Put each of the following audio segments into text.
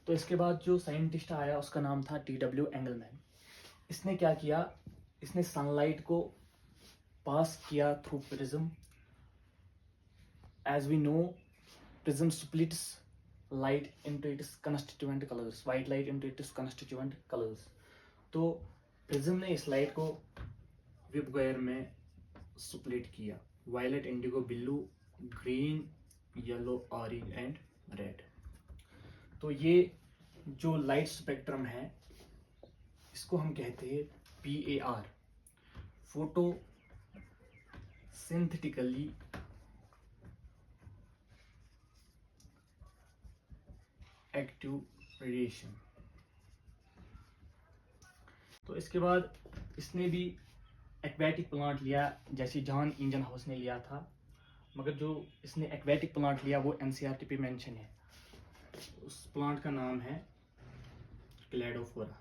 तो इसके बाद जो साइंटिस्ट आया उसका नाम था TW एंगलमैन। इसने क्या किया, इसने सनलाइट को पास किया through prism. As we know, prism splits light into its constituent colours, white light into its constituent colours. तो प्रिज्म ने इस लाइट को वेवगाइड में स्प्लिट किया, violet, indigo, blue, green, yellow, orange and red. तो ये जो लाइट स्पेक्ट्रम है इसको हम कहते हैं PAR, photo synthetically active radiation. तो इसके बाद इसने भी एक्वेटिक प्लांट लिया, जैसे जॉन इंजनहाउस ने लिया था, मगर जो इसने एक्वेटिक प्लांट लिया वो NCERT पे मेंशन है। उस प्लांट का नाम है क्लेडोफोरा।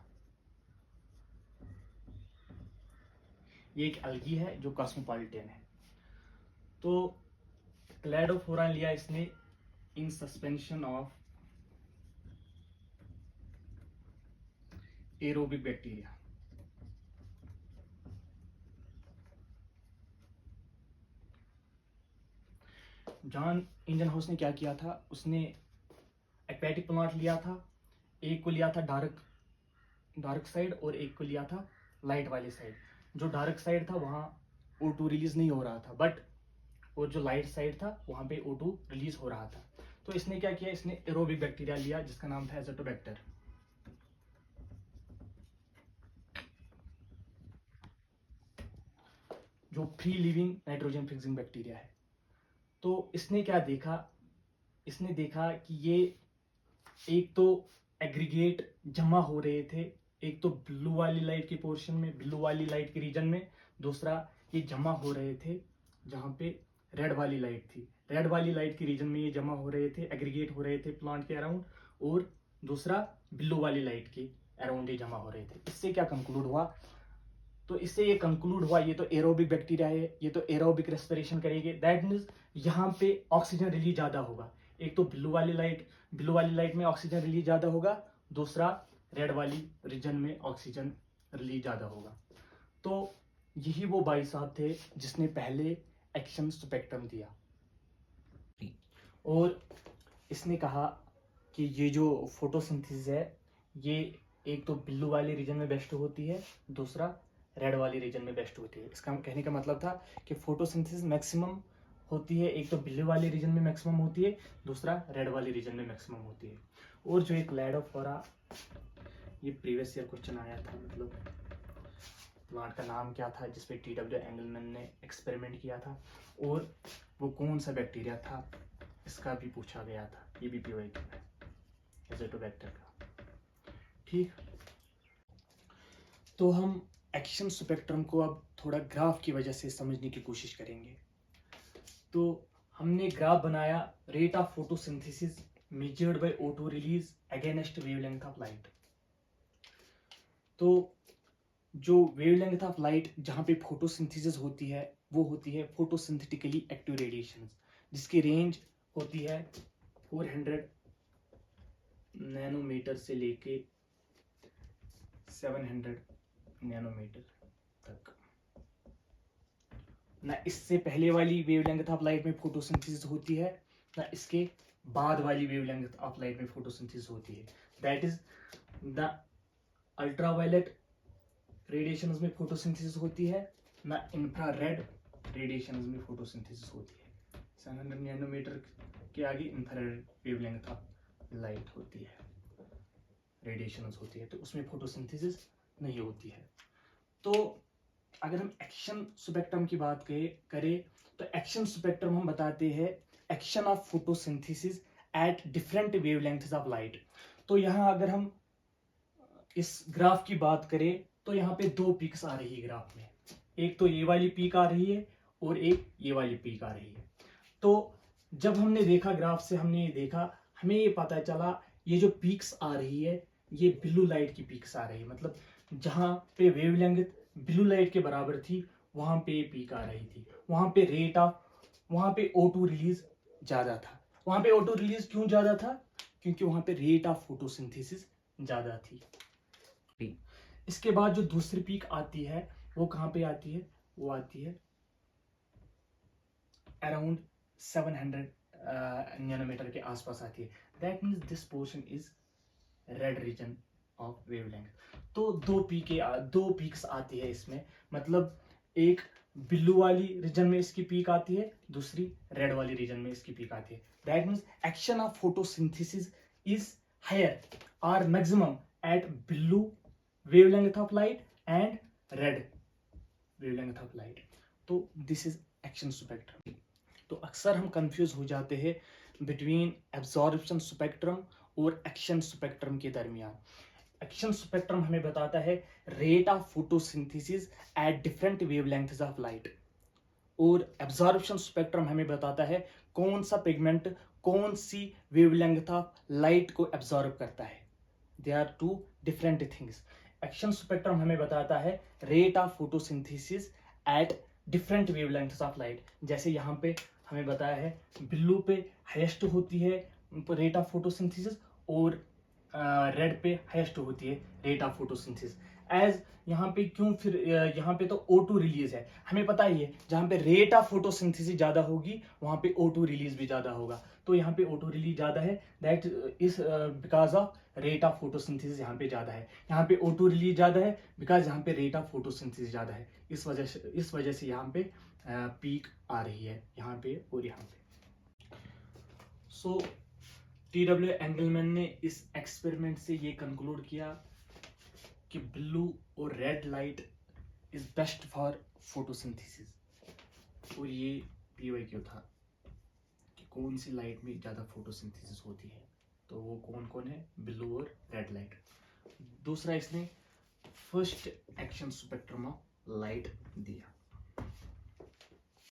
ये एक एल्गी है जो कॉस्मोपॉलिटन है। तो क्लेडोफोरा लिया इसने in suspension of aerobic bacteria. John Ingenhousz ने क्या किया था, उसने एक्वेटिक प्लांट लिया था, एक को लिया था डार्क साइड और एक को लिया था लाइट वाली साइड। जो डार्क साइड था वहाँ O2 रिलीज नहीं हो रहा था, बट और जो लाइट साइड था वहाँ पे O2 रिलीज हो रहा था। तो इसने क्या किया, इसने एरोबिक बैक्टीरिया लिया जिसका नाम था एजोटोबैक्टर। जो free living nitrogen fixing bacteria है। तो इसने क्या देखा, इसने देखा कि ये एक तो एग्रीगेट जमा हो रहे थे, एक तो ब्लू वाली लाइट के पोर्शन में, ब्लू वाली लाइट के रीजन में, दूसरा ये जमा हो रहे थे जहाँ पे रेड वाली लाइट थी। रेड वाली लाइट के रीजन में ये जमा हो रहे थे, एग्रीगेट हो रहे थे प्लांट के अराउंड, और दूसरा ब्लू वाली लाइट के अराउंड ये जमा हो रहे थे। इससे क्या कंक्लूड हुआ, तो इससे ये कंक्लूड हुआ ये तो एरोबिक बैक्टीरिया है, ये तो एरोबिक रेस्पिरेशन करेंगे, दैट मीन्स यहाँ पे ऑक्सीजन रिलीज ज़्यादा होगा। एक तो ब्लू वाली लाइट में ऑक्सीजन रिलीज ज़्यादा होगा, दूसरा रेड वाली रीजन में ऑक्सीजन रिलीज ज़्यादा होगा। तो यही वो भाई साहब थे जिसने पहले एक्शन स्पेक्ट्रम दिया, और इसने कहा कि ये जो फोटोसिंथेसिस है ये एक तो ब्लू वाली रीजन में बेस्ट होती है, दूसरा रेड वाली रीजन में बेस्ट होती है। इसका कहने का मतलब था कि फोटोसिंथेसिस मैक्सिमम होती है, एक तो ब्लू वाली रीजन में मैक्सिमम होती है, दूसरा रेड वाली रीजन में मैक्सिमम होती है। और जो एक क्लेडोफोरा, ये प्रीवियस ईयर क्वेश्चन आया था, मतलब प्लांट का नाम क्या था जिसपे TW एंगलमैन ने एक्सपेरिमेंट किया था, और वो कौन सा बैक्टीरिया था इसका भी पूछा गया था, ये भी PYQ है, एजोटोबैक्टर का। ठीक, तो हम एक्शन स्पेक्ट्रम को अब थोड़ा ग्राफ की वजह से समझने की कोशिश करेंगे। तो हमने ग्राफ बनाया, rate of photosynthesis measured by O2 release against wavelength of light. तो जो वेवलेंथ ऑफ लाइट जहाँ पे फोटोसिंथेसिस होती है वो होती है फोटोसिंथेटिकली एक्टिव रेडिएशन, जिसकी रेंज होती है 400 नैनोमीटर से लेके 700 नैनोमीटर तक। ना इससे पहले वाली वेवलेंथ ऑफ लाइट में फोटोसिंथेसिस होती है, ना इसके बाद वाली वेवलेंथ ऑफ लाइट में फोटोसिंथेसिस होती है। That is the ultraviolet radiations में फोटोसिंथेसिस होती है, ना इंफ्रारेड रेडिएशंस में फोटोसिंथेसिस होती है। 700 नैनोमीटर के आगे इंफ्रारेड वेवलेंथ ऑफ लाइट होती है, रेडिएशंस होती है, तो उसमें फोटोसिंथेसिस नहीं होती है। तो अगर हम एक्शन स्पेक्ट्रम की बात करें तो एक्शन स्पेक्ट्रम हम बताते हैं action of photosynthesis at different wavelengths of light. तो यहाँ अगर हम इस ग्राफ की बात करें तो यहाँ पे दो पीक्स आ रही है ग्राफ में, एक तो ये वाली पीक आ रही है और एक ये वाली पीक आ रही है। तो जब हमने देखा ग्राफ से, हमने ये देखा, हमें ये पता चला ये जो पीक्स आ रही है ये ब्लू लाइट की पीक्स आ रही है, मतलब जहाँ पे वेवलेंथ ब्लू लाइट के बराबर थी वहां पे ये पीक आ रही थी, वहां पे रेट ऑफ, वहां पे O2 रिलीज ज्यादा था। वहां पे O2 रिलीज क्यों ज्यादा था, क्योंकि वहां पे रेट ऑफ फोटोसिंथेसिस ज्यादा थी। इसके बाद जो दूसरी पीक आती है वो कहाँ पे आती है, वो आती है अराउंड 700 नैनोमीटर के आसपास आती है। That means this portion is red region of wavelength. तो दो पीक्स आती है इसमें, मतलब एक ब्लू वाली रीजन में इसकी पीक आती है, दूसरी रेड वाली रीजन में इसकी पीक आती है। That means action of photosynthesis is higher और maximum at blue wavelength of light and red wavelength of light. तो दिस इज एक्शन स्पेक्ट्रम। तो अक्सर हम कंफ्यूज हो जाते हैं बिटवीन एब्जॉर्प्शन स्पेक्ट्रम और एक्शन स्पेक्ट्रम के दरमियान। एक्शन स्पेक्ट्रम हमें बताता है rate of photosynthesis at different wavelengths of light, और एब्जॉर्प्शन स्पेक्ट्रम हमें बताता है कौन सा पिगमेंट कौन सी वेवलेंथ ऑफ लाइट को एब्जॉर्ब करता है। They are two different things. Action spectrum हमें बताता है rate of photosynthesis at different wavelengths of light. जैसे यहाँ पे हमें बताया है ब्लू पे हाईएस्ट होती है रेट ऑफ फोटोसिंथेसिस और रेड पे हाईएस्ट होती है रेट ऑफ फोटोसिंथेसिस। एज यहाँ पे क्यों, फिर यहाँ पे तो O2 रिलीज है, हमें पता ही है जहाँ पे रेट ऑफ फोटोसिंथेसिस ज्यादा होगी वहाँ पे O2 रिलीज भी ज्यादा होगा। तो यहाँ पे O2 रिलीज ज्यादा है, that is because of rate of photosynthesis यहाँ पे ज्यादा है। यहाँ पे O2 रिलीज ज्यादा है बिकॉज यहाँ पे रेट ऑफ फोटोसिंथेसिस ज्यादा है। इस वजह से यहाँ पे पीक आ रही है यहाँ पे और यहाँ पे। सो TW एंगलमैन ने इस एक्सपेरिमेंट से ये कंक्लूड किया कि ब्लू और red light is best for photosynthesis. और ये PYQ था कि कौन सी लाइट में ज़्यादा फोटोसिंथेसिस होती है, तो वो कौन कौन है, ब्लू और रेड लाइट। दूसरा इसने first action spectrum of light दिया।